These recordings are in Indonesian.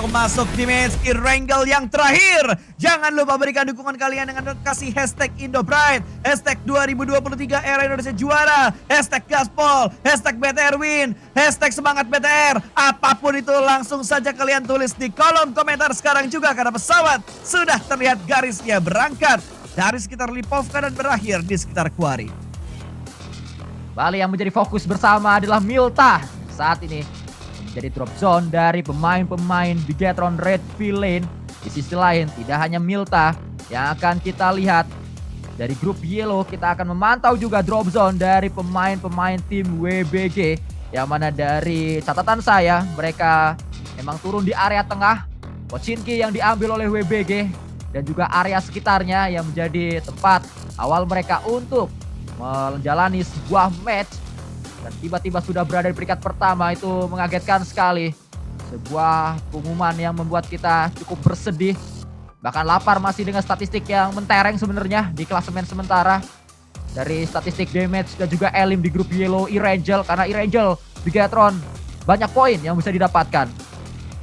Masuk di match Irangel yang terakhir. Jangan lupa berikan dukungan kalian dengan kasih hashtag IndoPride, hashtag 2023 era Indonesia juara, hashtag Gaspol, hashtag BTRWin, hashtag semangat BTR. Apapun itu langsung saja kalian tulis di kolom komentar sekarang juga karena pesawat sudah terlihat garisnya berangkat dari sekitar Lipovka dan berakhir di sekitar Quarry. Bali yang menjadi fokus bersama adalah Milta saat ini. Jadi drop zone dari pemain-pemain Bigetron Red Villain. Di sisi lain tidak hanya Milta yang akan kita lihat. Dari grup Yellow kita akan memantau juga drop zone dari pemain-pemain tim WBG. Yang mana dari catatan saya mereka memang turun di area tengah. Pochinki yang diambil oleh WBG dan juga area sekitarnya yang menjadi tempat awal mereka untuk menjalani sebuah match. Dan tiba-tiba sudah berada di peringkat pertama, itu mengagetkan sekali. Sebuah pengumuman yang membuat kita cukup bersedih. Bahkan lapar masih dengan statistik yang mentereng sebenarnya di klasemen sementara. Dari statistik damage dan juga elim di grup Yellow Irangel. Karena Irangel, Bigetron, banyak poin yang bisa didapatkan.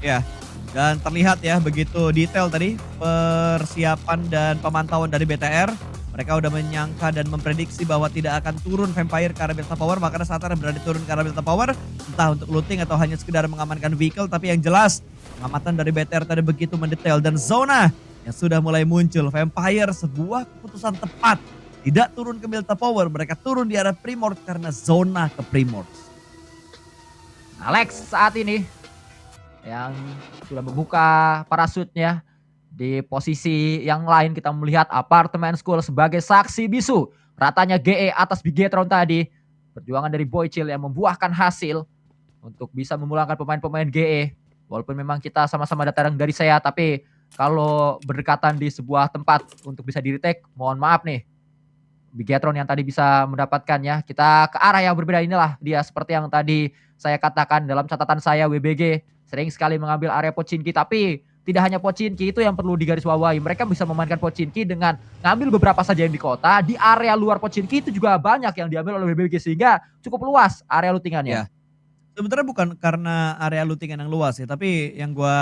Ya, dan terlihat ya begitu detail tadi persiapan dan pemantauan dari BTR. Mereka udah menyangka dan memprediksi bahwa tidak akan turun Vampire ke arah Delta Power. Makanya saat berani turun ke arah Delta Power. Entah untuk looting atau hanya sekedar mengamankan vehicle. Tapi yang jelas pengamatan dari BTR tadi begitu mendetail. Dan zona yang sudah mulai muncul. Vampire sebuah keputusan tepat. Tidak turun ke Delta Power. Mereka turun di arah Primordial karena zona ke Primordial. Alex saat ini yang sudah membuka parasutnya. Di posisi yang lain kita melihat Apartemen School sebagai saksi bisu. Ratanya GE atas Bigetron tadi. Perjuangan dari Boychill yang membuahkan hasil untuk bisa memulangkan pemain-pemain GE. Walaupun memang kita sama-sama datang dari saya, tapi kalau berdekatan di sebuah tempat untuk bisa di-retake, mohon maaf nih. Bigetron yang tadi bisa mendapatkannya. Kita ke arah yang berbeda, inilah dia seperti yang tadi saya katakan dalam catatan saya. WBG sering sekali mengambil area Pochinki, tapi tidak hanya Pochinki itu yang perlu digarisbawahi. Mereka bisa memainkan Pochinki dengan ngambil beberapa saja yang di kota. Di area luar Pochinki itu juga banyak yang diambil oleh WBG sehingga cukup luas area lootingannya. Ya. Sebenarnya bukan karena area lootingan yang luas ya, tapi yang gue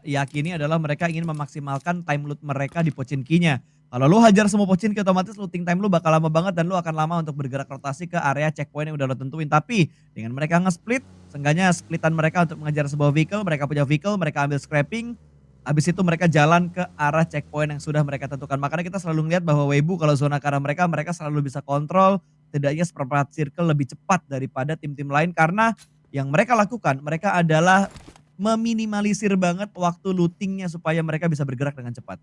yakini adalah mereka ingin memaksimalkan time loot mereka di Pochinkinya. Kalau lu hajar semua Pochinki otomatis looting time lu bakal lama banget dan lu akan lama untuk bergerak rotasi ke area checkpoint yang udah lo tentuin. Tapi dengan mereka nge-split, seenggaknya splitan mereka untuk mengejar sebuah vehicle, mereka punya vehicle, mereka ambil scrapping. Habis itu mereka jalan ke arah checkpoint yang sudah mereka tentukan. Makanya kita selalu melihat bahwa Weibo kalau zona ke arah mereka selalu bisa kontrol setidaknya seperempat circle lebih cepat daripada tim-tim lain. Karena yang mereka lakukan, mereka adalah meminimalisir banget waktu lootingnya supaya mereka bisa bergerak dengan cepat.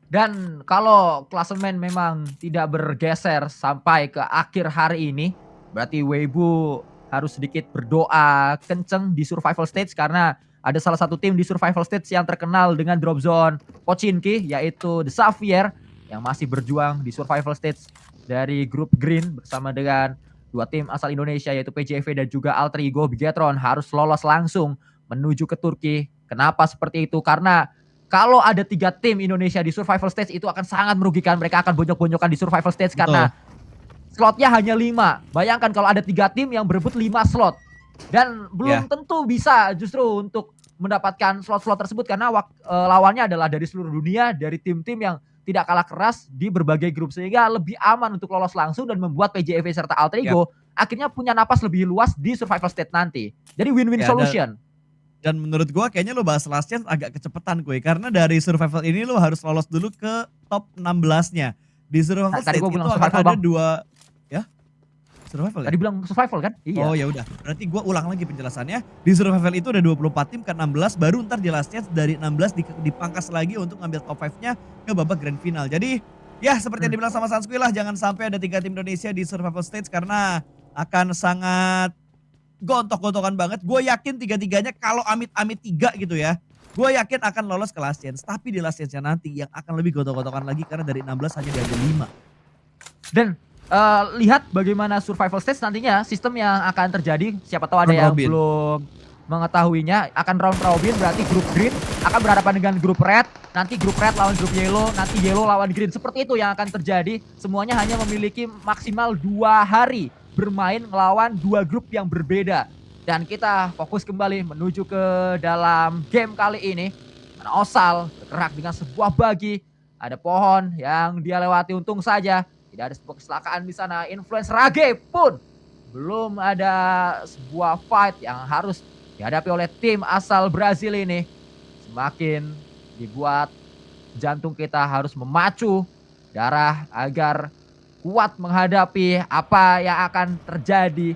Dan kalau klasemen memang tidak bergeser sampai ke akhir hari ini, berarti Weibo harus sedikit berdoa kenceng di survival stage karena ada salah satu tim di survival stage yang terkenal dengan drop zone Pochinki, yaitu The Xavier yang masih berjuang di survival stage dari grup Green bersama dengan dua tim asal Indonesia yaitu PJV dan juga Alter Ego. Bigetron harus lolos langsung menuju ke Turki. Kenapa seperti itu? Karena kalau ada 3 tim Indonesia di survival stage itu akan sangat merugikan. Mereka akan bonyok-bonyokan di survival stage. Betul. Karena slotnya hanya 5. Bayangkan kalau ada 3 tim yang berebut 5 slot. Dan belum tentu bisa justru untuk mendapatkan slot-slot tersebut karena lawannya adalah dari seluruh dunia, dari tim-tim yang tidak kalah keras di berbagai grup sehingga lebih aman untuk lolos langsung dan membuat PJV serta Alter Ego akhirnya punya napas lebih luas di survival state nanti. Jadi win-win solution. Dan menurut gue kayaknya lo bahas last chance agak kecepatan gue karena dari survival ini lo harus lolos dulu ke top 16-nya. Di survival state itu akan ada 2 survival Tadi bilang survival kan? Iya. Oh ya udah. Berarti gue ulang lagi penjelasannya. Di survival itu ada 24 tim ke 16, baru ntar di last chance dari 16 dipangkas lagi untuk ngambil top 5-nya ke babak grand final. Jadi ya seperti yang dibilang sama Sansky lah, jangan sampai ada 3 tim Indonesia di survival stage karena akan sangat gontok-gontokan banget. Gue yakin 3-3-nya kalau amit-amit 3 gitu ya. Gue yakin akan lolos ke last chance. Tapi di last chance-nya nanti yang akan lebih gontok-gontokan lagi karena dari 16 hanya diambil 5. Dan lihat bagaimana survival stage nantinya sistem yang akan terjadi. Siapa tahu ada yang belum mengetahuinya. Akan round robin, berarti grup Green akan berhadapan dengan grup Red. Nanti grup Red lawan grup Yellow, nanti Yellow lawan Green. Seperti itu yang akan terjadi. Semuanya hanya memiliki maksimal 2 hari bermain melawan 2 grup yang berbeda. Dan kita fokus kembali menuju ke dalam game kali ini. Mana Osal bergerak dengan sebuah bagi. Ada pohon yang dia lewati, untung saja tidak ada sebuah kecelakaan di sana. Influence Rage pun belum ada sebuah fight yang harus dihadapi oleh tim asal Brazil ini. Semakin dibuat jantung kita harus memacu darah agar kuat menghadapi apa yang akan terjadi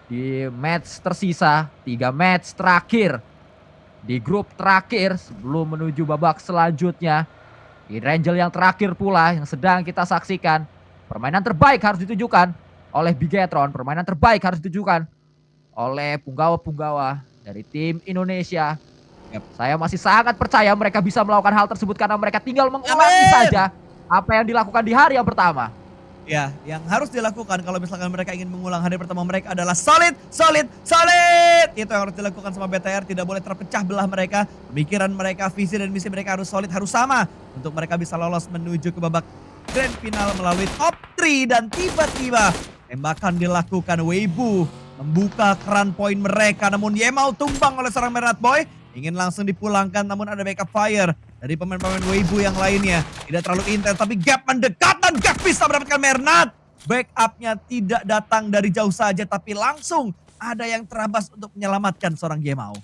di match tersisa. 3 match terakhir di grup terakhir sebelum menuju babak selanjutnya. Di Angel yang terakhir pula yang sedang kita saksikan. Permainan terbaik harus ditujukan oleh Bigetron. Permainan terbaik harus ditujukan oleh punggawa-punggawa dari tim Indonesia. Saya masih sangat percaya mereka bisa melakukan hal tersebut karena mereka tinggal mengulangi saja apa yang dilakukan di hari yang pertama. Ya, yang harus dilakukan kalau misalkan mereka ingin mengulang hari pertama mereka adalah solid, solid, solid. Itu yang harus dilakukan sama BTR, tidak boleh terpecah belah mereka. Pemikiran mereka, visi dan misi mereka harus solid, harus sama. Untuk mereka bisa lolos menuju ke babak grand final melalui top 3. Dan tiba-tiba tembakan dilakukan, Weibo membuka keran poin mereka. Namun Yemau tumbang oleh seorang Mernat Boy. Ingin langsung dipulangkan namun ada backup fire dari pemain-pemain Weibo yang lainnya. Tidak terlalu intens tapi gap mendekat dan gap bisa mendapatkan Mernat. Backupnya tidak datang dari jauh saja tapi langsung ada yang terabas untuk menyelamatkan seorang Yemau.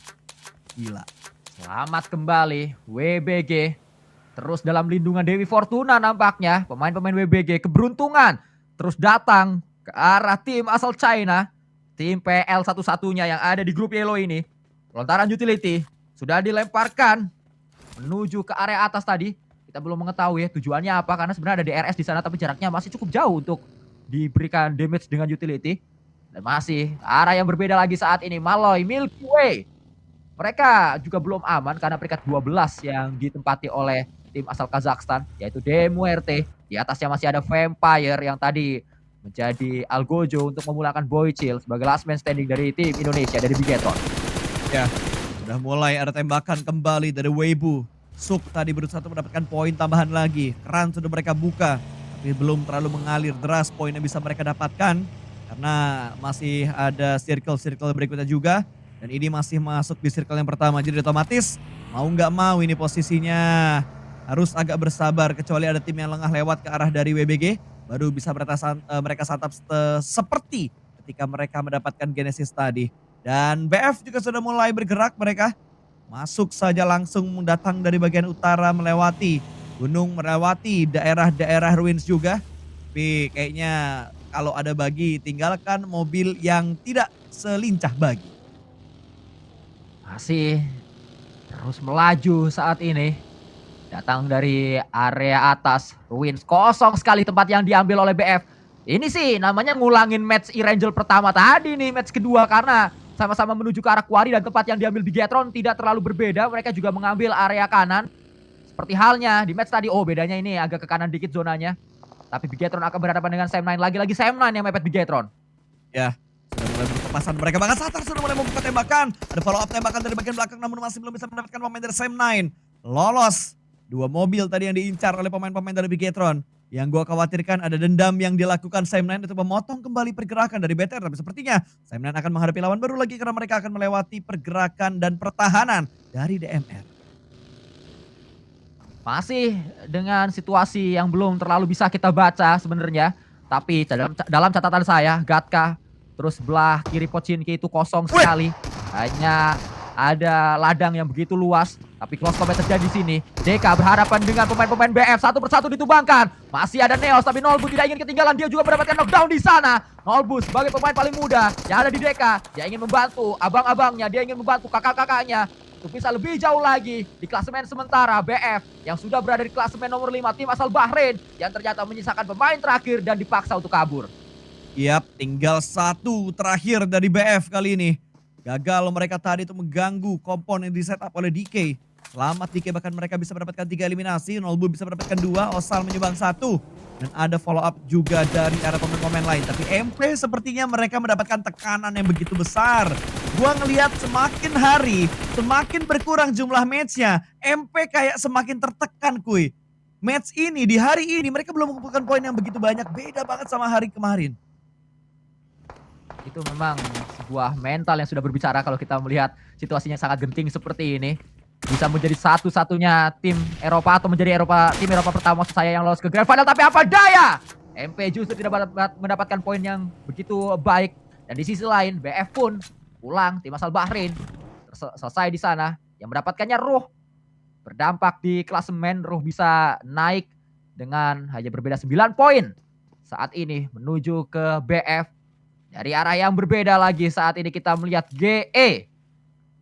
Gila. Selamat kembali WBG. Terus dalam lindungan Dewi Fortuna nampaknya. Pemain-pemain WBG keberuntungan terus datang ke arah tim asal China. Tim PL satu-satunya yang ada di grup yellow ini. Lontaran utility sudah dilemparkan menuju ke area atas tadi. Kita belum mengetahui tujuannya apa karena sebenarnya ada DRS di sana tapi jaraknya masih cukup jauh untuk diberikan damage dengan utility. Dan masih arah yang berbeda lagi saat ini. Malloy, Milky Way. Mereka juga belum aman karena peringkat 12 yang ditempati oleh tim asal Kazakhstan yaitu Demuerte. Di atasnya masih ada Vampire yang tadi menjadi Algojo untuk memulangkan Boychill sebagai last man standing dari tim Indonesia dari Bigetron. Ya, sudah mulai ada tembakan kembali dari Weibo. Suk tadi berusaha untuk mendapatkan poin tambahan lagi. Keran sudah mereka buka, tapi belum terlalu mengalir deras poin yang bisa mereka dapatkan. Karena masih ada circle-circle berikutnya juga. Dan ini masih masuk di circle yang pertama. Jadi otomatis mau nggak mau ini posisinya harus agak bersabar. Kecuali ada tim yang lengah lewat ke arah dari WBG. Baru bisa mereka santap seperti ketika mereka mendapatkan Genesis tadi. Dan BF juga sudah mulai bergerak mereka. Masuk saja langsung datang dari bagian utara melewati gunung, melewati daerah-daerah ruins juga. Tapi kayaknya kalau ada bagi tinggalkan mobil yang tidak selincah bagi. Masih terus melaju saat ini. Datang dari area atas ruins. Kosong sekali tempat yang diambil oleh BF. Ini sih namanya ngulangin match Irangel pertama tadi nih, match kedua karena sama-sama menuju ke arah quarry dan tempat yang diambil Bigetron tidak terlalu berbeda. Mereka juga mengambil area kanan. Seperti halnya di match tadi. Oh, bedanya ini agak ke kanan dikit zonanya. Tapi Bigetron akan berhadapan dengan Sam9. Lagi-lagi Sam9 yang mepet Bigetron. Ya, sudah mulai berkepasan. Mereka bahkan Satar sudah mulai membuka tembakan. Ada follow up tembakan dari bagian belakang namun masih belum bisa mendapatkan pemain dari Sam9. Lolos. 2 mobil tadi yang diincar oleh pemain-pemain dari Bigetron. Yang gue khawatirkan ada dendam yang dilakukan Sam9 untuk memotong kembali pergerakan dari BTR. Tapi sepertinya Sam9 akan menghadapi lawan baru lagi karena mereka akan melewati pergerakan dan pertahanan dari DMR. Masih dengan situasi yang belum terlalu bisa kita baca sebenarnya. Tapi dalam catatan saya, Gatka terus belah kiri Pochinki itu kosong sekali. Hanya ada ladang yang begitu luas. Tapi close combat terjadi di sini. Deka berhadapan dengan pemain-pemain BF. Satu persatu ditumbangkan. Masih ada Neos tapi Nolbu tidak ingin ketinggalan. Dia juga mendapatkan knockdown di sana. Nolbu sebagai pemain paling muda yang ada di Deka. Dia ingin membantu abang-abangnya. Dia ingin membantu kakak-kakaknya untuk bisa lebih jauh lagi di klasemen sementara BF yang sudah berada di klasemen nomor 5 tim asal Bahrain yang ternyata menyisakan pemain terakhir dan dipaksa untuk kabur. Yap, tinggal 1 terakhir dari BF kali ini. Gagal mereka tadi itu mengganggu kompon yang di setup oleh DK. Selamat DK, bahkan mereka bisa mendapatkan 3 eliminasi. Nolbu bisa mendapatkan 2, Osal menyumbang 1. Dan ada follow up juga dari arah pemain-pemain lain. Tapi MP sepertinya mereka mendapatkan tekanan yang begitu besar. Gua ngelihat semakin hari, semakin berkurang jumlah matchnya. MP kayak semakin tertekan kuy. Match ini, di hari ini mereka belum mengumpulkan poin yang begitu banyak. Beda banget sama hari kemarin. Itu memang sebuah mental yang sudah berbicara kalau kita melihat situasinya sangat genting seperti ini. Bisa menjadi satu-satunya tim Eropa atau menjadi tim Eropa pertama maksud saya yang lolos ke Grand Final. Tapi apa daya, MP justru tidak mendapatkan poin yang begitu baik. Dan di sisi lain BF pun pulang, tim asal Bahrain selesai di sana. Yang mendapatkannya Ruh. Berdampak di klasemen, Ruh bisa naik dengan hanya berbeda 9 poin. Saat ini menuju ke BF. Dari arah yang berbeda lagi saat ini kita melihat GE.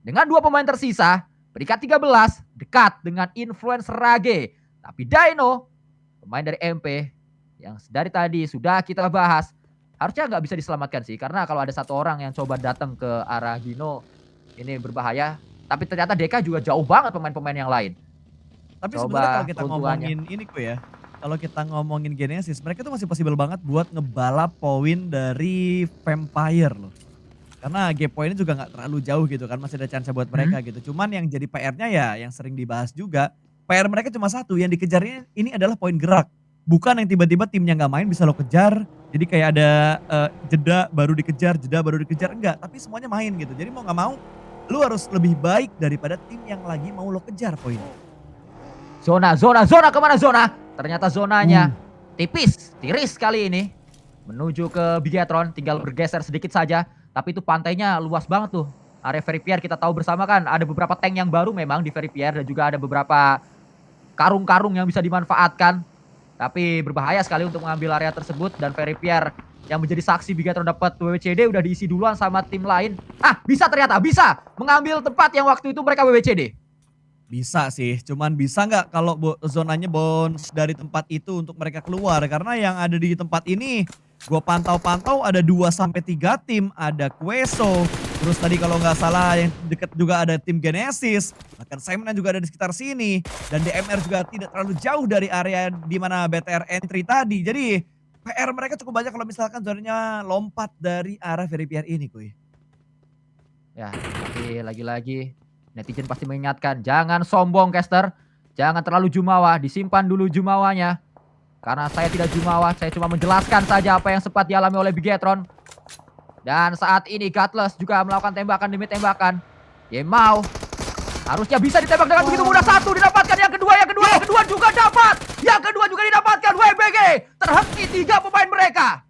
Dengan 2 pemain tersisa, peringkat 13 dekat dengan influencer Rage. Tapi Dino, pemain dari MP yang dari tadi sudah kita bahas, harusnya nggak bisa diselamatkan sih. Karena kalau ada satu orang yang coba datang ke arah Dino, ini berbahaya. Tapi ternyata DK juga jauh banget pemain-pemain yang lain. Tapi Coba sebenarnya kalau kita peruntukannya. ngomongin ini kok ya, kalau kita ngomongin Genesis, mereka tuh masih possible banget buat ngebalap poin dari Vampire loh. Karena gap poinnya juga nggak terlalu jauh gitu kan, masih ada chance buat mereka gitu. Cuman yang jadi PR-nya ya yang sering dibahas juga, PR mereka cuma satu, yang dikejarnya ini adalah poin gerak. Bukan yang tiba-tiba timnya nggak main bisa lo kejar, jadi kayak ada jeda baru dikejar, enggak. Tapi semuanya main gitu, jadi mau nggak mau lu harus lebih baik daripada tim yang lagi mau lo kejar poin. Zona kemana zona? Ternyata zonanya tiris kali ini. Menuju ke Bigetron, tinggal bergeser sedikit saja. Tapi itu pantainya luas banget tuh. Area Verifier kita tahu bersama kan, ada beberapa tank yang baru memang di Verifier dan juga ada beberapa karung-karung yang bisa dimanfaatkan. Tapi berbahaya sekali untuk mengambil area tersebut dan Verifier yang menjadi saksi Bigetron dapat WWCD udah diisi duluan sama tim lain. Bisa ternyata, bisa mengambil tempat yang waktu itu mereka WWCD. Bisa sih, cuman bisa nggak kalau zonanya bounce dari tempat itu untuk mereka keluar? Karena yang ada di tempat ini, gue pantau-pantau ada 2-3 tim, ada Queso, terus tadi kalau nggak salah yang deket juga ada tim Genesis, bahkan Simon juga ada di sekitar sini, dan DMR juga tidak terlalu jauh dari area di mana BTR entry tadi. Jadi PR mereka cukup banyak kalau misalkan zonanya lompat dari arah Verifier ini, kuy. Ya, tapi lagi-lagi netizen pasti mengingatkan, jangan sombong caster, jangan terlalu jumawa, disimpan dulu jumawanya. Karena saya tidak jumawa, saya cuma menjelaskan saja apa yang sempat dialami oleh Bigetron. Dan saat ini Godless juga melakukan tembakan demi tembakan. Yemau harusnya bisa ditembak dengan begitu mudah. Satu didapatkan, yang kedua juga dapat. Yang kedua juga didapatkan, WBG terhenti 3 pemain mereka.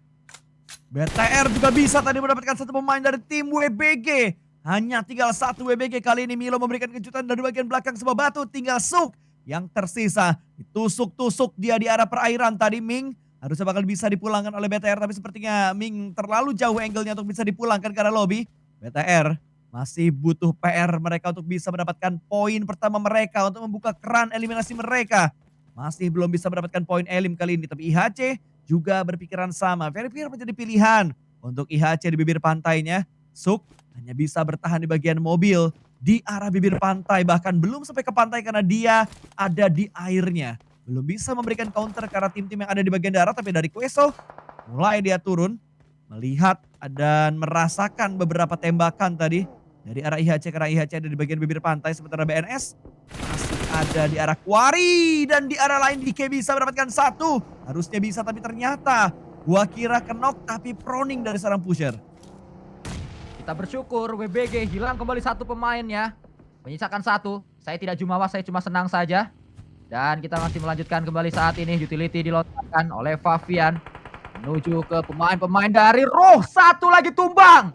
BTR juga bisa tadi mendapatkan 1 pemain dari tim WBG. Hanya tinggal 1 WBG kali ini. Milo memberikan kejutan dari bagian belakang sebuah batu. Tinggal Suk yang tersisa. Ditusuk-tusuk dia di arah perairan tadi. Ming harusnya bakal bisa dipulangkan oleh BTR. Tapi sepertinya Ming terlalu jauh angle-nya untuk bisa dipulangkan ke arah lobby. BTR masih butuh PR mereka untuk bisa mendapatkan poin pertama mereka. Untuk membuka keran eliminasi mereka. Masih belum bisa mendapatkan poin elim kali ini. Tapi IHC juga berpikiran sama. Verifier menjadi pilihan untuk IHC di bibir pantainya. Suk hanya bisa bertahan di bagian mobil di arah bibir pantai, bahkan belum sampai ke pantai karena dia ada di airnya. Belum bisa memberikan counter karena tim-tim yang ada di bagian darat, tapi dari Queso mulai dia turun melihat dan merasakan beberapa tembakan tadi dari arah IHC karena IHC ada di bagian bibir pantai, sementara BNS masih ada di arah Quarry dan di arah lain DK bisa mendapatkan 1. Harusnya bisa tapi ternyata gua kira kenok tapi proning dari seorang pusher. Kita bersyukur WBG hilang kembali 1 pemainnya. Menyisakan 1. Saya tidak jumawa, saya cuma senang saja. Dan kita masih melanjutkan kembali saat ini. Utility dilontarkan oleh Favian. Menuju ke pemain-pemain dari Ruh. 1 lagi tumbang.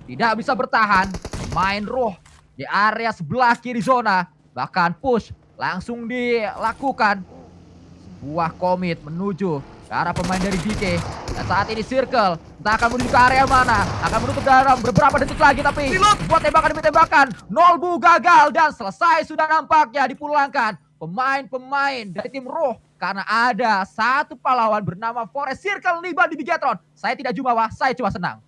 Tidak bisa bertahan. Pemain Ruh di area sebelah kiri zona. Bahkan push langsung dilakukan. Sebuah komit menuju ke arah pemain dari DK. Dan saat ini circle. Entah akan menuju ke area mana. Akan menutup dalam beberapa detik lagi. Tapi buat tembakan demi tembakan. Nolbu gagal. Dan selesai sudah nampaknya dipulangkan. Pemain-pemain dari tim Ruh. Karena ada 1 pahlawan bernama Forest Circle Liban di Bigetron. Saya tidak jumawa. Saya cuma senang.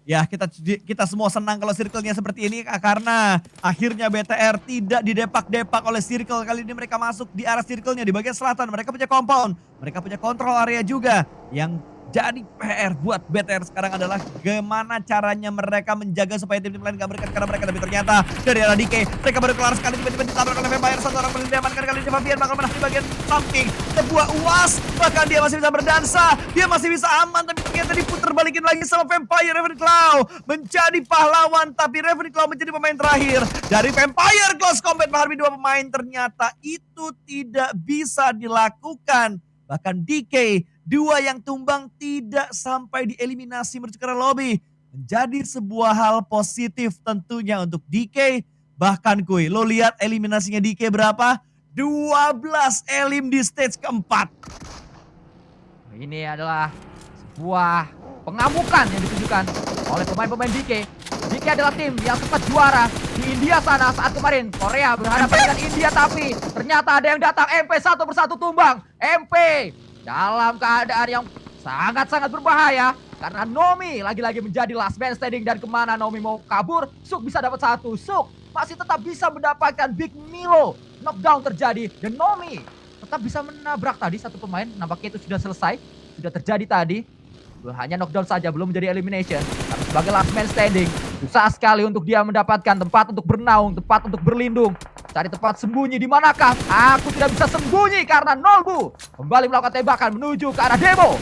Ya kita semua senang kalau circle-nya seperti ini karena akhirnya BTR tidak didepak-depak oleh circle. Kali ini mereka masuk di arah circle-nya di bagian selatan. Mereka punya compound, mereka punya kontrol area juga. Yang jadi PR buat BTR sekarang adalah gimana caranya mereka menjaga supaya tim-tim lain gak berikan karena mereka. Tapi ternyata dari arah DK mereka baru kelar sekali tiba-tiba ditabrak oleh Vampire. 1 orang berhasil diamankan kali ini. Fabian bakal menang di bagian samping. Sebuah uas, bahkan dia masih bisa berdansa. Dia masih bisa aman, tapi ternyata diputer balikin lagi sama Vampire. Ravenclaw menjadi pahlawan, tapi Ravenclaw menjadi pemain terakhir dari Vampire. Close combat menghadapi dua pemain, ternyata itu tidak bisa dilakukan. Bahkan DK, dua yang tumbang tidak sampai dieliminasi menuju ke lobby. Menjadi sebuah hal positif tentunya untuk DK. Bahkan kuy, lo lihat eliminasinya DK berapa? 12 elim di stage keempat. Ini adalah sebuah pengamukan yang ditunjukkan oleh pemain-pemain DK. DK adalah tim yang sempat juara di India sana saat kemarin Korea berhadapan dengan India, tapi ternyata ada yang datang. MP satu persatu tumbang. MP dalam keadaan yang sangat-sangat berbahaya karena Nomi lagi-lagi menjadi last man standing, dan kemana Nomi mau kabur, Suk bisa dapat satu. Suk masih tetap bisa mendapatkan Big Milo. Knockdown terjadi dan Nomi tetap bisa menabrak tadi satu pemain. Nampaknya itu sudah selesai, sudah terjadi tadi. Hanya knockdown saja, belum menjadi elimination. Tapi sebagai last man standing, susah sekali untuk dia mendapatkan tempat untuk bernaung, tempat untuk berlindung. Cari tempat sembunyi di manakah? Aku tidak bisa sembunyi karena Nolbu kembali melakukan tembakan menuju ke arah Demo.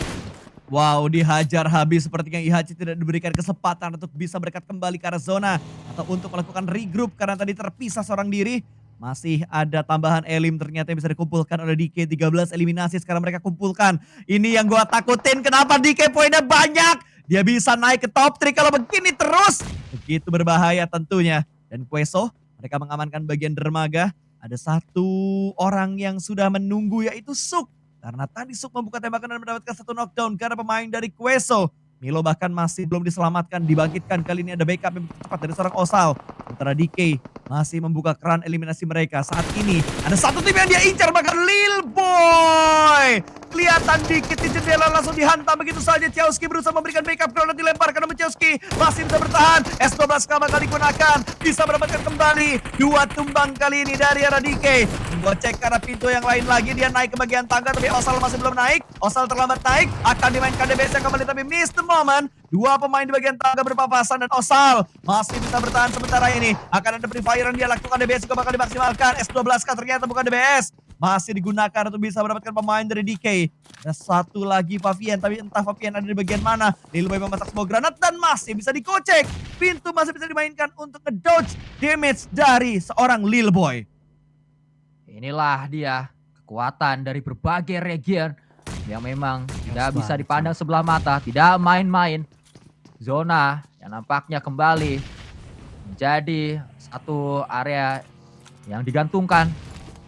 Wow, dihajar habis. Sepertinya IHC tidak diberikan kesempatan untuk bisa berdekat kembali ke arah zona atau untuk melakukan regroup karena tadi terpisah seorang diri. Masih ada tambahan elim ternyata yang bisa dikumpulkan oleh DK. 13 eliminasi sekarang mereka kumpulkan. Ini yang gua takutin, kenapa DK poinnya banyak? Dia bisa naik ke top 3 kalau begini terus. Begitu berbahaya tentunya. Dan Queso, mereka mengamankan bagian dermaga. Ada satu orang yang sudah menunggu, yaitu Suk. Karena tadi Suk membuka tembakan dan mendapatkan satu knockdown karena pemain dari Queso. Milo bahkan masih belum diselamatkan, dibangkitkan. Kali ini ada backup yang cepat dari seorang Osal. Sementara DK masih membuka keran eliminasi mereka. Saat ini ada satu tim yang dia incar, bahkan Lil Boy. Kelihatan dikit di jendela, langsung dihantam begitu saja. Chowski berusaha memberikan backup, granat dilemparkan namun Chowski masih bisa bertahan. S12 bakal digunakan, bisa mendapatkan kembali dua tumbang kali ini dari arah DK. Membuat cek ke arah pintu yang lain lagi, dia naik ke bagian tangga tapi Osal masih belum naik. Osal terlambat naik, akan dimainkan DBS kembali tapi miss the moment. Dua pemain di bagian tangga berpapasan dan Osal masih bisa bertahan sementara ini. Akan ada Free Fire yang dia lakukan, DBS juga bakal dimaksimalkan. S12 ternyata bukan DBS. Masih digunakan untuk bisa mendapatkan pemain dari DK. Ada satu lagi Fabian, tapi entah Fabian ada di bagian mana. Lil Boy memasak sebuah granat dan masih bisa dikocek. Pintu masih bisa dimainkan untuk ngedodge damage dari seorang Lil Boy. Inilah dia kekuatan dari berbagai region yang memang tidak bisa dipandang sebelah mata, tidak main-main. Zona yang nampaknya kembali menjadi satu area yang digantungkan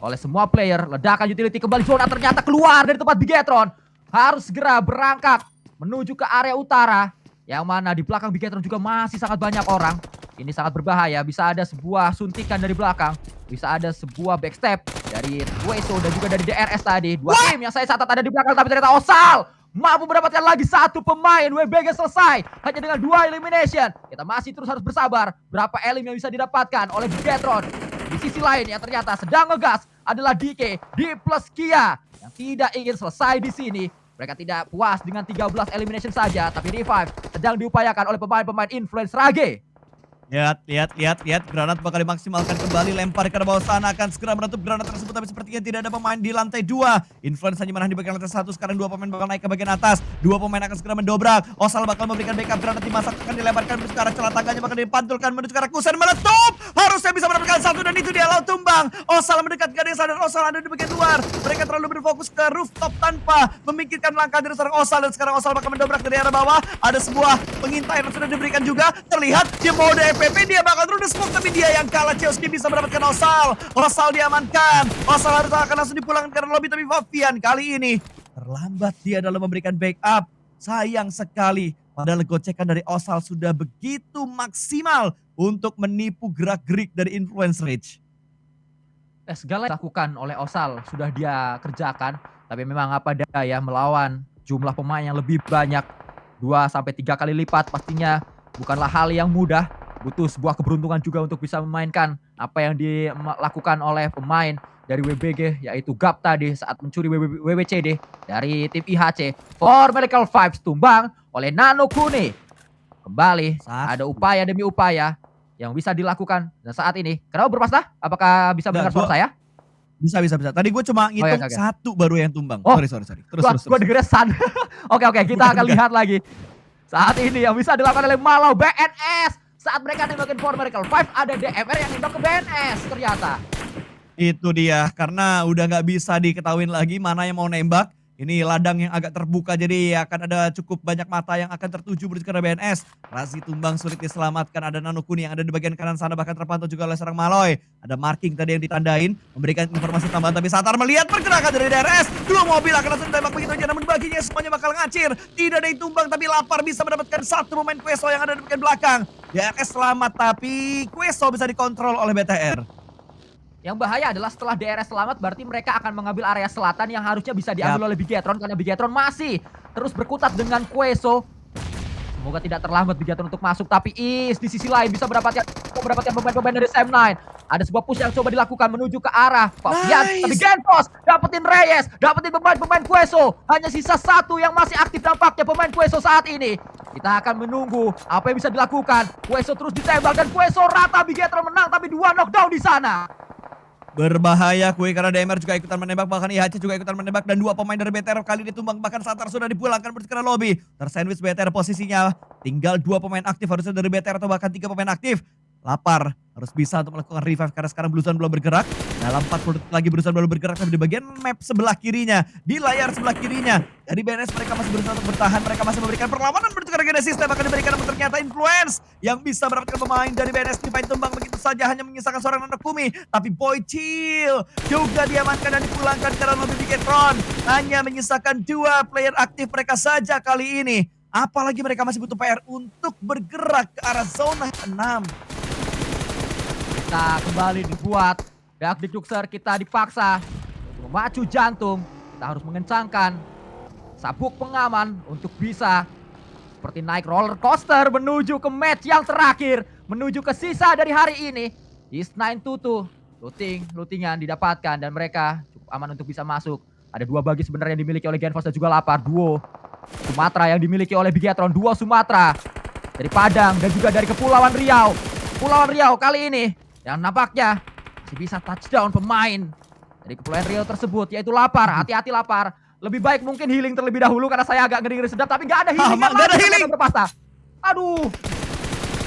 oleh semua player. Ledakan utility kembali, zona ternyata keluar dari tempat Bigetron. Harus segera berangkat menuju ke area utara, yang mana di belakang Bigetron juga masih sangat banyak orang. Ini sangat berbahaya, bisa ada sebuah suntikan dari belakang, bisa ada sebuah backstep dari Queso dan juga dari DRS tadi. Dua tim yang saya catat ada di belakang, tapi ternyata Osal mampu mendapatkan lagi satu pemain. WBG selesai hanya dengan 2 elimination. Kita masih terus harus bersabar berapa elim yang bisa didapatkan oleh Bigetron. Di sisi lain yang ternyata sedang ngegas adalah DK di plus Kia yang tidak ingin selesai di sini. Mereka tidak puas dengan 13 elimination saja, tapi revive sedang diupayakan oleh pemain-pemain influence Rage. Lihat. Granat bakal dimaksimalkan kembali. Lempar ke bawah sana. Akan segera menutup granat tersebut. Tapi sepertinya tidak ada pemain di lantai 2. Influence hanya menahan di bagian lantai 1. Sekarang 2 pemain bakal naik ke bagian atas. 2 pemain akan segera mendobrak. Osal bakal memberikan backup. Granat dimasak. Akan dilemparkan menuju ke arah celah tangganya. Bakal dipantulkan menuju ke arah Kusen. Meletup. Harusnya bisa mendapatkan satu. Dan itu dia laut tumbang. Osal mendekat ke desa. Dan Osal ada di bagian luar. Mereka terlalu berfokus ke rooftop tanpa memikirkan langkah dari seorang Osal. Dan sekarang Osal bakal mendobrak dari arah bawah. Ada sebuah pengintaian yang sudah diberikan juga. Terlihat di mode FPP dia bakal terus smoke, tapi dia yang kalah. Chowski bisa mendapatkan Osal. Osal diamankan. Osal harus akan langsung dipulangkan ke lobby, tapi Fabian kali ini terlambat dia dalam memberikan backup. Sayang sekali. Padahal gocekan dari Osal sudah begitu maksimal untuk menipu gerak-gerik dari Influence Rage. Segala yang dilakukan oleh Osal sudah dia kerjakan, tapi memang apa daya melawan jumlah pemain yang lebih banyak 2-3 kali lipat pastinya bukanlah hal yang mudah. Butuh sebuah keberuntungan juga untuk bisa memainkan apa yang dilakukan oleh pemain dari WBG, yaitu Gap tadi saat mencuri WWCD dari tim IHC. For Medical Vibes tumbang oleh Nano Kune. Kembali ada upaya demi upaya yang bisa dilakukan. Dan saat ini, kenapa berpasrah? Apakah bisa mendengar suara saya? Bisa. Tadi gue cuma Oke, ngitung oke. satu baru yang tumbang. Oh, Sorry. Terus. gua dengernya Sun. Oke, kita akan Bukan. lihat lagi. Saat ini yang bisa dilakukan oleh Malo BNS. Saat mereka nembakin For Miracle 5, ada DMR yang nembak ke BNS ternyata. Itu dia, karena udah nggak bisa diketahuin lagi mana yang mau nembak. Ini ladang yang agak terbuka, jadi akan ada cukup banyak mata yang akan tertuju menuju ke arah BNS. Razi tumbang sulit diselamatkan, ada Nano Kuni yang ada di bagian kanan sana, bahkan terpantau juga oleh seorang Maloy. Ada marking tadi yang ditandain, memberikan informasi tambahan, tapi Satar melihat pergerakan dari DRS. Dua mobil akan langsung ditembak begitu aja, namun baginya semuanya bakal ngacir. Tidak ada yang tumbang, tapi Lapar bisa mendapatkan satu pemain Queso yang ada di bagian belakang. DRS selamat, tapi Queso bisa dikontrol oleh BTR. Yang bahaya adalah setelah DRS selamat berarti mereka akan mengambil area selatan yang harusnya bisa diambil oleh Bigetron karena Bigetron masih terus berkutat dengan Queso. Semoga tidak terlambat Bigetron untuk masuk, tapi di sisi lain bisa mendapatkan pemain-pemain dari Sam9. Ada sebuah push yang coba dilakukan menuju ke arah Fabian, tapi Genpos dapetin Reyes, dapetin pemain Queso. Hanya sisa satu yang masih aktif dampaknya pemain Queso saat ini. Kita akan menunggu apa yang bisa dilakukan. Queso terus ditembak dan Queso rata, Bigetron menang tapi 2 knockdown di sana. Berbahaya Kue karena DMR juga ikutan menembak, bahkan IHC juga ikutan menembak, dan dua pemain dari BTR kali ini tumbang, bahkan Satar sudah dipulangkan menuju ke lobby. Tersandwich BTR posisinya, tinggal 2 pemain aktif harusnya dari BTR atau bahkan 3 pemain aktif. Lapar harus bisa untuk melakukan revive karena sekarang Blue Zone belum bergerak. Dalam 40 detik lagi Blue Zone baru bergerak, tapi di bagian map sebelah kirinya, di layar sebelah kirinya. Dari BNS mereka masih berusaha untuk bertahan, mereka masih memberikan perlawanan menuju ke Genesis, bahkan diberikan, namun ternyata Influence yang bisa mendapatkan pemain dari BNS di tumbang begitu saja, hanya menyisakan seorang Nano Kumi. Tapi Boy Chill juga diamankan dan dipulangkan ke dalam lobby Bigetron. Hanya menyisakan 2 player aktif mereka saja kali ini. Apalagi mereka masih butuh PR untuk bergerak ke arah zona 6. Kita kembali dibuat Dak Dikdukser, kita dipaksa untuk memacu jantung. Kita harus mengencangkan sabuk pengaman untuk bisa seperti naik roller coaster menuju ke match yang terakhir, menuju ke sisa dari hari ini. Is9 Tutu, lootingan didapatkan dan mereka cukup aman untuk bisa masuk. Ada 2 bagi sebenarnya yang dimiliki oleh Genfos dan juga Lapar. Duo Sumatera yang dimiliki oleh Bigetron, duo Sumatera dari Padang dan juga dari Kepulauan Riau. Kepulauan Riau kali ini yang nampaknya masih bisa touchdown pemain dari Kepulauan Riau tersebut, yaitu Lapar. Hati-hati Lapar. Lebih baik mungkin healing terlebih dahulu karena saya agak ngeri-ngeri sedap, tapi nggak ada healing. Nggak ada healing. Berpasta. Aduh.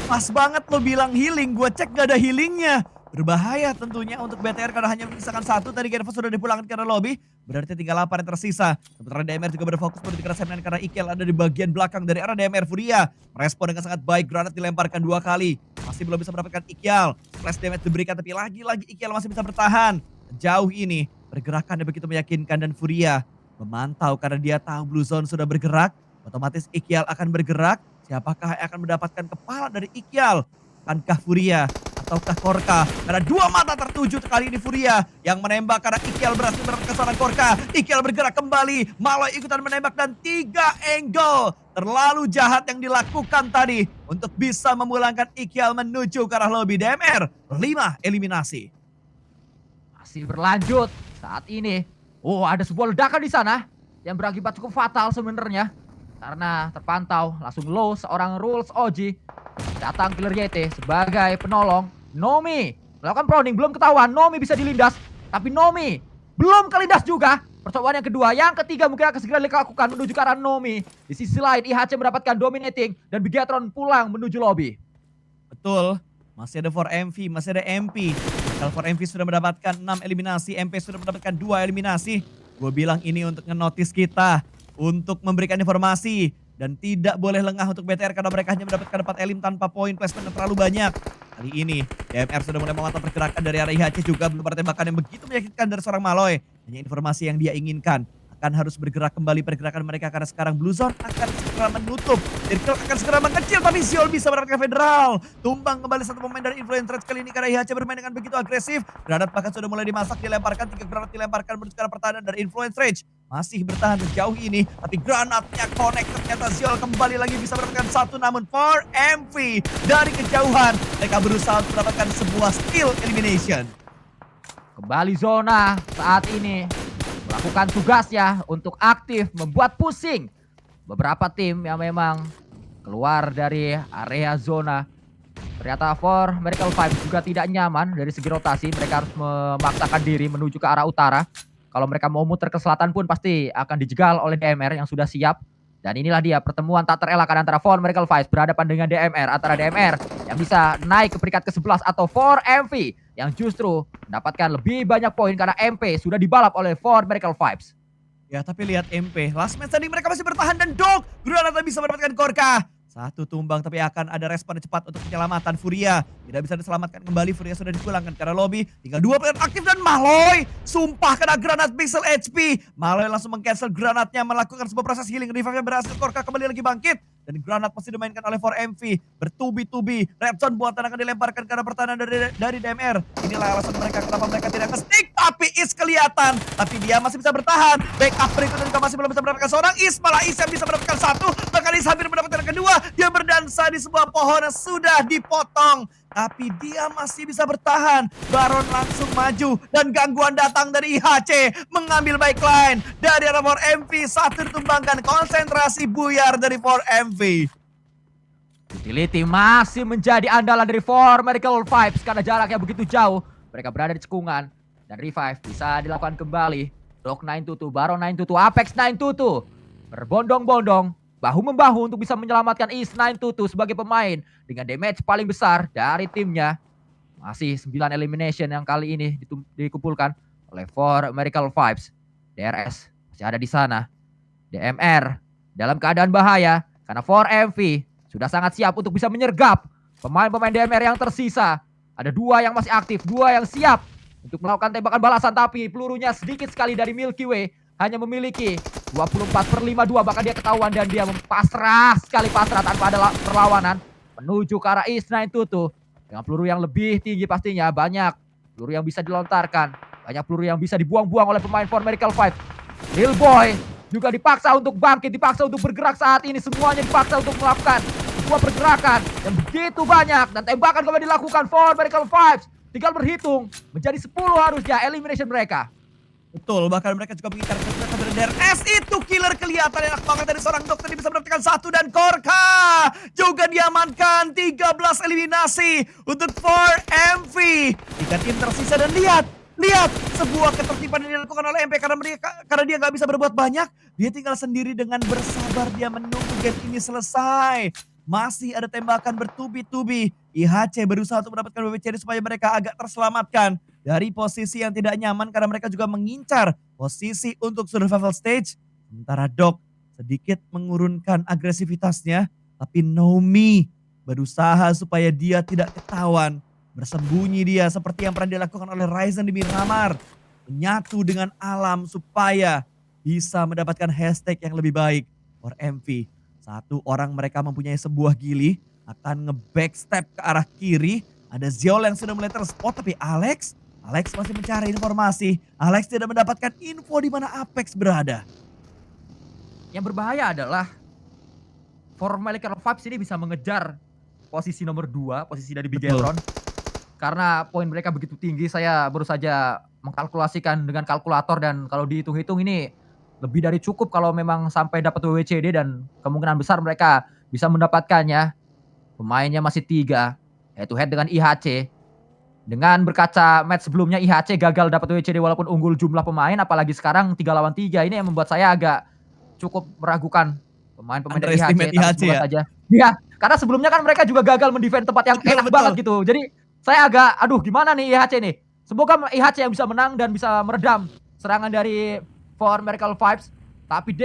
Pas banget lo bilang healing, gue cek gak ada healingnya. Berbahaya tentunya untuk BTR karena hanya menyisakan 1. Tadi Genfos sudah dipulangkan ke arah lobby. Berarti tinggal Lapar yang tersisa. Sementara DMR juga berfokus menuju ke arah Sam9 karena Ikel ada di bagian belakang dari arah DMR. Furia merespon dengan sangat baik. Granat dilemparkan 2 kali. Masih belum bisa mendapatkan Ikel. Flash damage diberikan, tapi lagi-lagi Ikel masih bisa bertahan. Jauh ini pergerakannya begitu meyakinkan dan Furia memantau karena dia tahu Blue Zone sudah bergerak. Otomatis Ikyal akan bergerak. Siapakah yang akan mendapatkan kepala dari Ikyal? Akankah Furia ataukah Korka? Karena 2 mata tertuju kali ini Furia yang menembak karena Ikyal berhasil mendapatkan seorang Korka. Ikyal bergerak kembali, Maloy ikutan menembak dan 3 angle. Terlalu jahat yang dilakukan tadi untuk bisa memulangkan Ikyal menuju ke arah lobby. DMR 5 eliminasi. Masih berlanjut saat ini. Oh, ada sebuah ledakan di sana yang berakibat cukup fatal sebenarnya. Karena terpantau langsung low seorang Rules OG. Datang Killer YT sebagai penolong. Nomi melakukan proning, belum ketahuan. Nomi bisa dilindas, tapi Nomi belum kelindas juga. Percobaan yang kedua, yang ketiga mungkin akan segera dilakukan menuju ke arah Nomi. Di sisi lain IHC mendapatkan dominating dan Bigetron pulang menuju lobby. Betul, masih ada 4MV, masih ada MP. Kalau 4MV sudah mendapatkan 6 eliminasi, MP sudah mendapatkan 2 eliminasi. Gue bilang ini untuk ngenotis kita, untuk memberikan informasi. Dan tidak boleh lengah untuk BTR karena mereka hanya mendapatkan 4 elim tanpa poin placement yang terlalu banyak. Kali ini DMR sudah mulai memantau pergerakan dari arah IHC, juga belum ada tembakan yang begitu meyakinkan dari seorang Maloy. Hanya informasi yang dia inginkan. Akan harus bergerak kembali pergerakan mereka karena sekarang Blue Zone akan segera menutup. Circle akan segera mengecil, tapi Ziol bisa mendapatkan Federal. Tumbang kembali satu pemain dari Influence Rage kali ini karena IHC bermain dengan begitu agresif. Granat bahkan sudah mulai dimasak, dilemparkan 3 granat dilemparkan menuju ke arah pertahanan dari Influence Rage. Masih bertahan sejauh ini, tapi granatnya connect. Ternyata Ziol kembali lagi bisa mendapatkan 1, namun 4MV dari kejauhan. Mereka berusaha untuk mendapatkan sebuah skill elimination. Kembali zona saat ini melakukan tugasnya untuk aktif membuat pusing beberapa tim yang memang keluar dari area zona. Ternyata for Miracle Vibes juga tidak nyaman dari segi rotasi. Mereka harus memaksakan diri menuju ke arah utara. Kalau mereka mau muter ke selatan pun pasti akan dijegal oleh DMR yang sudah siap. Dan inilah dia pertemuan tak terelakkan antara For Miracle Vibes berhadapan dengan DMR. Antara DMR yang bisa naik ke peringkat ke-11 atau For MV yang justru mendapatkan lebih banyak poin karena MP sudah dibalap oleh For Miracle Vibes. Ya tapi lihat MP, last man standing mereka masih bertahan dan Dog Granada bisa mendapatkan Korka. Satu tumbang tapi akan ada respon cepat untuk penyelamatan Furia. Tidak bisa diselamatkan kembali, Furia sudah dipulangkan karena lobby. Tinggal 2 player aktif dan Mahloy. Sumpah kena granat pixel HP. Mahloy langsung meng-cancel granatnya, melakukan sebuah proses healing. Revive-nya berhasil, Korka kembali lagi bangkit. Dan granat masih dimainkan oleh 4MV. Bertubi-tubi, Red Zone buatan akan dilemparkan karena pertahanan dari DMR. Inilah alasan mereka kenapa mereka tidak nge-stick. Tapi Is kelihatan. Tapi dia masih bisa bertahan. Backup berikutnya juga masih belum bisa mendapatkan seorang Is. Malah Is yang bisa mendapatkan satu. Bahkan Is hampir mendapatkan yang kedua. Dia berdansa di sebuah pohon yang sudah dipotong. Tapi dia masih bisa bertahan. Baron langsung maju. Dan gangguan datang dari IHC. Mengambil backline. Dari arah 4MV. Satu ditumbangkan. Konsentrasi buyar dari 4MV. Utility masih menjadi andalan dari For Miracle Vibes karena jaraknya begitu jauh. Mereka berada di cekungan. Dan revive bisa dilakukan kembali. Dog 922, Baron 922, Apex 922. Berbondong-bondong. Bahu-membahu untuk bisa menyelamatkan Is 922 sebagai pemain dengan damage paling besar dari timnya. Masih 9 elimination yang kali ini dikumpulkan oleh For Miracle Vibes. DRS masih ada di sana. DMR dalam keadaan bahaya karena 4MV sudah sangat siap untuk bisa menyergap pemain-pemain DMR yang tersisa. Ada 2 yang masih aktif, 2 yang siap untuk melakukan tembakan balasan, tapi pelurunya sedikit sekali dari Milky Way. Hanya memiliki 24/52, bahkan dia ketahuan dan dia pasrah tanpa ada perlawanan menuju ke arah Is 922 dengan peluru yang lebih tinggi pastinya. Banyak peluru yang bisa dilontarkan, banyak peluru yang bisa dibuang-buang oleh pemain For Miracle Vibes. Real Boy juga dipaksa untuk bangkit, dipaksa untuk bergerak saat ini. Semuanya dipaksa untuk melakukan sebuah pergerakan yang begitu banyak dan tembakan kembali dilakukan For Miracle Vibes. Tinggal berhitung menjadi 10 harusnya elimination mereka. Betul, bahkan mereka juga mengincar kesulitan dari DRS. Itu killer kelihatan enak banget dari seorang dokter. Dia bisa mendapatkan 1 dan Korka juga diamankan. 13 eliminasi untuk 4MV. 3 tim tersisa dan lihat sebuah ketertiban yang dilakukan oleh MP karena dia nggak bisa berbuat banyak. Dia tinggal sendiri dengan bersabar dia menunggu game ini selesai. Masih ada tembakan bertubi-tubi. IHC berusaha untuk mendapatkan WWCD supaya mereka agak terselamatkan dari posisi yang tidak nyaman karena mereka juga mengincar posisi untuk survival stage. Sementara Dog sedikit mengurunkan agresivitasnya, tapi Nomi berusaha supaya dia tidak ketahuan. Bersembunyi dia seperti yang pernah dilakukan oleh Ryzen di Miramar. Menyatu dengan alam supaya bisa mendapatkan hashtag yang lebih baik. For MV, 1 orang mereka mempunyai sebuah gili, akan nge-backstep ke arah kiri. Ada Ziol yang sudah mulai terspot, tapi Alex masih mencari informasi. Alex tidak mendapatkan info di mana Apex berada. Yang berbahaya adalah For Miracle Vibes ini bisa mengejar posisi nomor 2, posisi dari Bigetron. Karena poin mereka begitu tinggi, saya baru saja mengkalkulasikan dengan kalkulator dan kalau dihitung-hitung ini lebih dari cukup kalau memang sampai dapat WWCD dan kemungkinan besar mereka bisa mendapatkannya. Pemainnya masih 3, head to head dengan IHC. Dengan berkaca match sebelumnya IHC gagal dapat WWCD walaupun unggul jumlah pemain, apalagi sekarang 3 lawan 3 ini yang membuat saya agak cukup meragukan pemain-pemain dari IHC saja. Iya, karena sebelumnya kan mereka juga gagal mendefend tempat yang enak banget gitu. Jadi saya agak aduh gimana nih IHC nih. Semoga IHC yang bisa menang dan bisa meredam serangan dari For Miracle Vibes. Tapi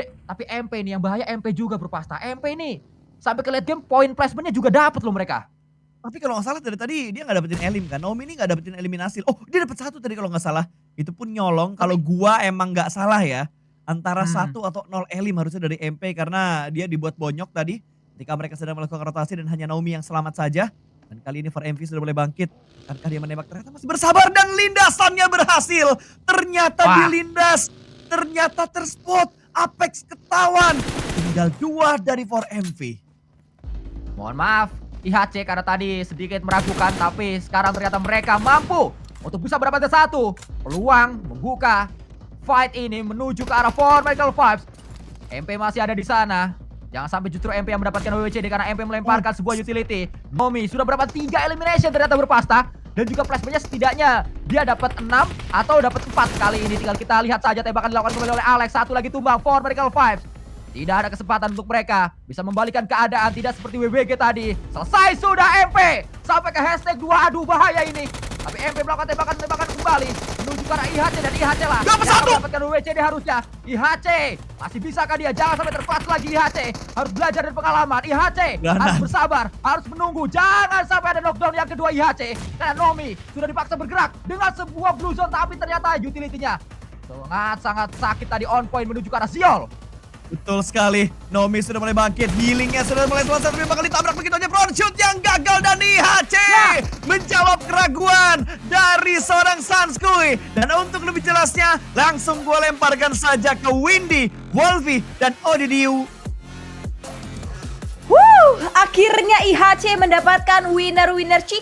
MP nih yang bahaya, MP juga berpasta. MP nih sampai ke late game poin placementnya juga dapat loh mereka. Tapi kalau nggak salah dari tadi dia nggak dapetin elim kan. Naomi ini nggak dapetin eliminasi. Oh dia dapet 1 tadi kalau nggak salah. Itu pun nyolong. Kalau gua emang nggak salah ya. Antara 1 atau 0 elim harusnya dari MP. Karena dia dibuat bonyok tadi. Ketika mereka sedang melakukan rotasi dan hanya Naomi yang selamat saja. Dan kali ini 4MV sudah mulai bangkit. Akankah dia menembak? Ternyata masih bersabar dan lindasannya berhasil. Ternyata dilindas. Ternyata terspot. Apex ketahuan. Tinggal 2 dari 4MV. Mohon maaf IHC karena tadi sedikit meragukan, tapi sekarang ternyata mereka mampu untuk bisa mendapatkan 1 peluang membuka fight ini menuju ke arah For Miracle Vibes. MP masih ada di sana. Jangan sampai justru MP yang mendapatkan WWCD karena MP melemparkan sebuah utility. Nomi sudah berapa 3 elimination ternyata berpasta. Dan juga flashbangnya setidaknya dia dapat 6 atau dapat 4 kali ini. Tinggal kita lihat saja tembakan dilakukan kembali oleh Alex. Satu lagi tumbang for Medical Vibes. Tidak ada kesempatan untuk mereka bisa membalikan keadaan, tidak seperti WBG tadi. Selesai sudah MP. Sampai ke hashtag 2. Aduh bahaya ini. Tapi MP melakukan tembakan kembali menuju ke arah IHC dan IHC lah. Dapat yang satu. mendapatkan WCD harusnya. IHC masih bisakah dia? Jangan sampai terpass lagi IHC. Harus belajar dari pengalaman. IHC Ganas. harus bersabar, harus menunggu. Jangan sampai ada knockdown yang kedua IHC. Karena Nomi sudah dipaksa bergerak dengan sebuah blue zone, tapi ternyata utility-nya sangat sakit tadi, on point menuju ke arah Ziol. Betul sekali, Nomi sudah mulai bangkit, healingnya sudah mulai selesai, tapi bakal ditabrak begitu aja, front shoot yang gagal dan IHC menjawab keraguan dari seorang Sanskui. Dan untuk lebih jelasnya, langsung gue lemparkan saja ke Windy, Wolfie, dan Odidiu. Akhirnya IHC mendapatkan winner chicken.